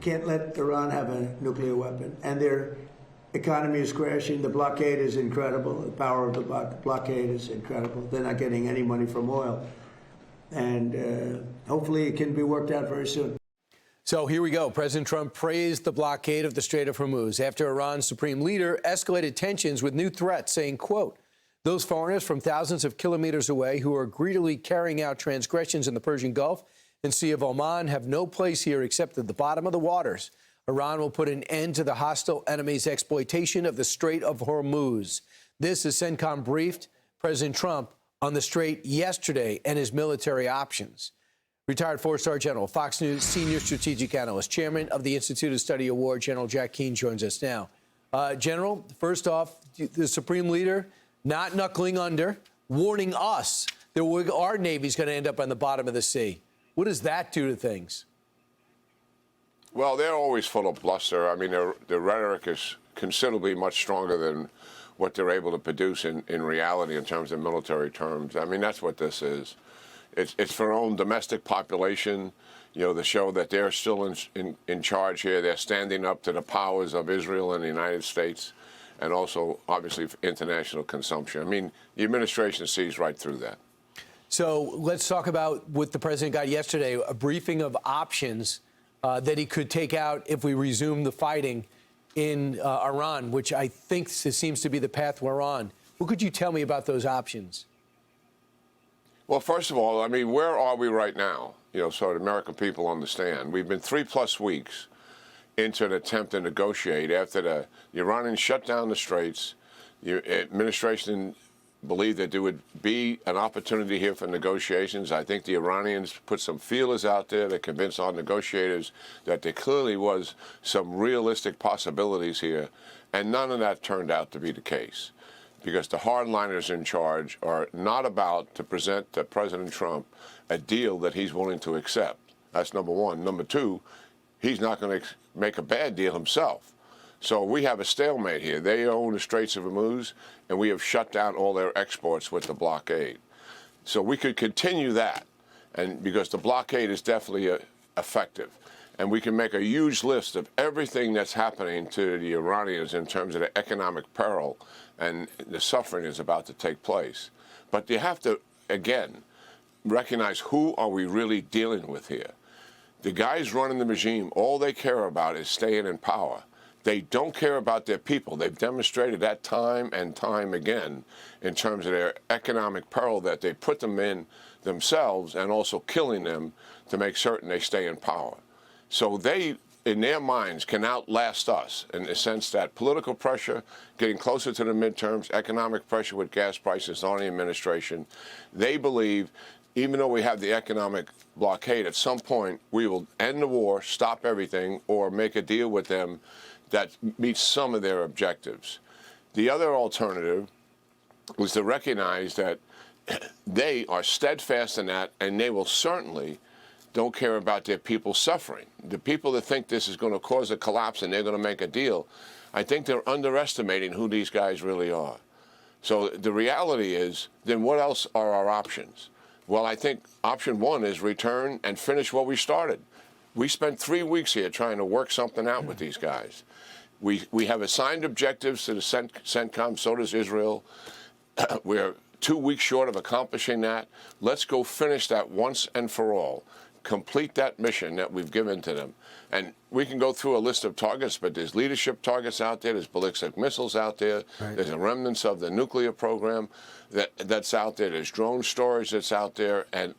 can't let Iran have a nuclear weapon. And their economy is crashing. The blockade is incredible. The power of the blockade is incredible. They're not getting any money from oil. And hopefully it can be worked out very soon. So here we go. President Trump praised the blockade of the Strait of Hormuz after Iran's supreme leader escalated tensions with new threats, saying, quote, "Those foreigners from thousands of kilometers away who are greedily carrying out transgressions in the Persian Gulf and Sea of Oman have no place here except at the bottom of the waters. Iran will put an end to the hostile enemy's exploitation of the Strait of Hormuz." This is CENTCOM briefed President Trump on the Strait yesterday and his military options. Retired four-star general, Fox News senior strategic analyst, chairman of the Institute of Study Award, General Jack Keane, joins us now. General, first off, the Supreme Leader not knuckling under, warning us that our Navy's going to end up on the bottom of the sea. What does that do to things? Well, they're always full of bluster. I mean, their rhetoric is considerably much stronger than what they're able to produce in reality in terms of military terms. I mean, that's what this is. It's for their own domestic population, you know, to show that they're still in charge here. They're standing up to the powers of Israel and the United States, and also, obviously, for international consumption. I mean, the administration sees right through that. So let's talk about what the president got yesterday, a briefing of options that he could take out if we resume the fighting in Iran, which I think seems to be the path we're on. What could you tell me about those options? Well, first of all, I mean, where are we right now? You know, so the American people understand. We've been 3+ weeks into an attempt to negotiate after the Iranians shut down the straits. The administration believed that there would be an opportunity here for negotiations. I think the Iranians put some feelers out there to convince our negotiators that there clearly was some realistic possibilities here, and none of that turned out to be the case, because the hardliners in charge are not about to present to President Trump a deal that he's willing to accept. That's number one. Number two, he's not going to make a bad deal himself. So we have a stalemate here. They own the Straits of Hormuz, and we have shut down all their exports with the blockade. So we could continue that, and because the blockade is definitely effective. And we can make a huge list of everything that's happening to the Iranians in terms of the economic peril and the suffering is about to take place. But you have to, again, recognize who are we really dealing with here. The guys running the regime, all they care about is staying in power. They don't care about their people. They've demonstrated that time and time again in terms of their economic peril that they put them in themselves, and also killing them to make certain they stay in power. So they, in their minds, can outlast us in the sense that political pressure, getting closer to the midterms, economic pressure with gas prices on the administration, they believe, even though we have the economic blockade, at some point we will end the war, stop everything, or make a deal with them that meets some of their objectives. The other alternative was to recognize that they are steadfast in that, and they will certainly don't care about their people suffering. The people that think this is going to cause a collapse and they're going to make a deal, I think they're underestimating who these guys really are. So the reality is, then what else are our options? Well, I think option one is return and finish what we started. We spent 3 weeks here trying to work something out with these guys. We have assigned objectives to the CENTCOM, so does Israel. We're 2 weeks short of accomplishing that. Let's go finish that once and for all. Complete that mission that we've given to them. And we can go through a list of targets, but there's leadership targets out there, there's ballistic missiles out there, right. There's a remnants of the nuclear program that's out there, there's drone storage that's out there, and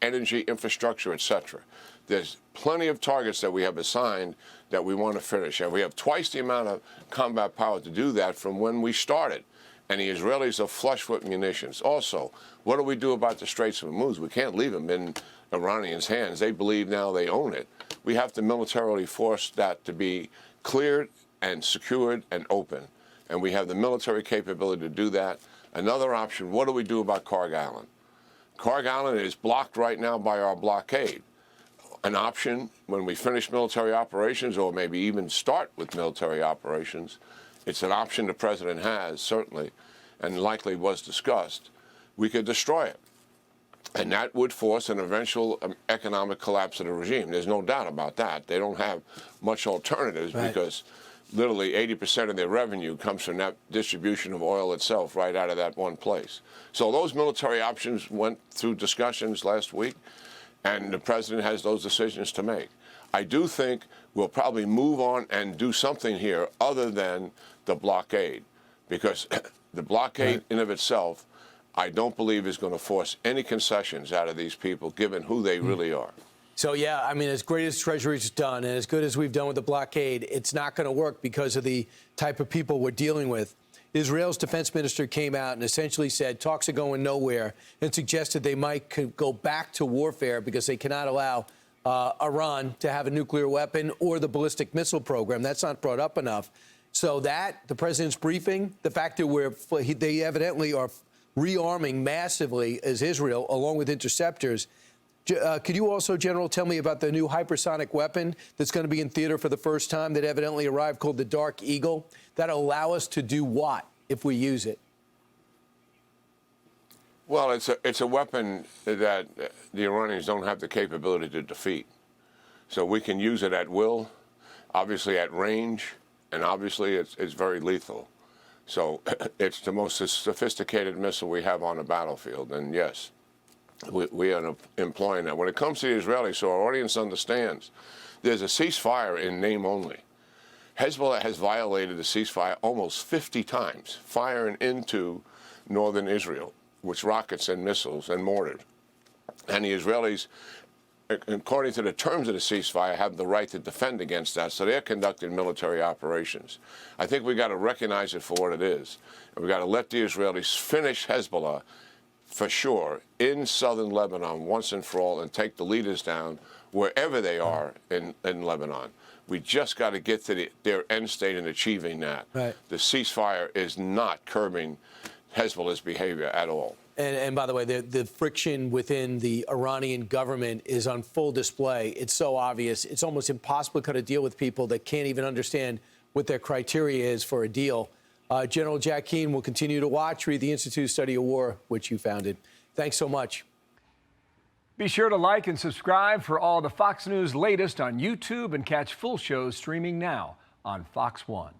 energy infrastructure, etc. There's plenty of targets that we have assigned that we want to finish, and we have twice the amount of combat power to do that from when we started. And the Israelis are flush with munitions. Also, what do we do about the Straits of Hormuz? We can't leave them in Iranians' hands. They believe now they own it. We have to militarily force that to be cleared and secured and open. And we have the military capability to do that. Another option, what do we do about Carg Island? Carg Island is blocked right now by our blockade. An option, when we finish military operations, or maybe even start with military operations, it's an option the president has, certainly, and likely was discussed. We could destroy it. And that would force an eventual economic collapse of the regime. There's no doubt about that. They don't have much alternatives because literally 80% of their revenue comes from that distribution of oil itself right out of that one place. So those military options went through discussions last week, and the president has those decisions to make. I do think we'll probably move on and do something here other than the blockade, because the blockade in of itself, I don't believe is going to force any concessions out of these people, given who they really are. So, yeah, I mean, as great as Treasury's done and as good as we've done with the blockade, it's not going to work because of the type of people we're dealing with. Israel's defense minister came out and essentially said talks are going nowhere and suggested they might go back to warfare because they cannot allow Iran to have a nuclear weapon or the ballistic missile program. That's not brought up enough. So that, the president's briefing, the fact that they evidently are rearming massively as Israel, along with interceptors. Could you also, General, tell me about the new hypersonic weapon that's going to be in theater for the first time that evidently arrived called the Dark Eagle? That'll allow us to do what if we use it? Well, it's a weapon that the Iranians don't have the capability to defeat. So we can use it at will, obviously at range, and obviously it's very lethal. So it's the most sophisticated missile we have on the battlefield. And yes, we are employing that. When it comes to the Israelis, so our audience understands, there's a ceasefire in name only. Hezbollah has violated the ceasefire almost 50 times, firing into northern Israel with rockets and missiles and mortars. And the Israelis, according to the terms of the ceasefire, have the right to defend against that, so they're conducting military operations. I think we got to recognize it for what it is, and we got to let the Israelis finish Hezbollah for sure in southern Lebanon once and for all, and take the leaders down wherever they are in Lebanon. We just got to get to their end state in achieving that. Right. The ceasefire is not curbing Hezbollah's behavior at all. And by the way, the friction within the Iranian government is on full display. It's so obvious. It's almost impossible to cut a deal with people that can't even understand what their criteria is for a deal. General Jack Keane will continue to watch, read the Institute Study of War, which you founded. Thanks so much. Be sure to like and subscribe for all the Fox News latest on YouTube and catch full shows streaming now on Fox One.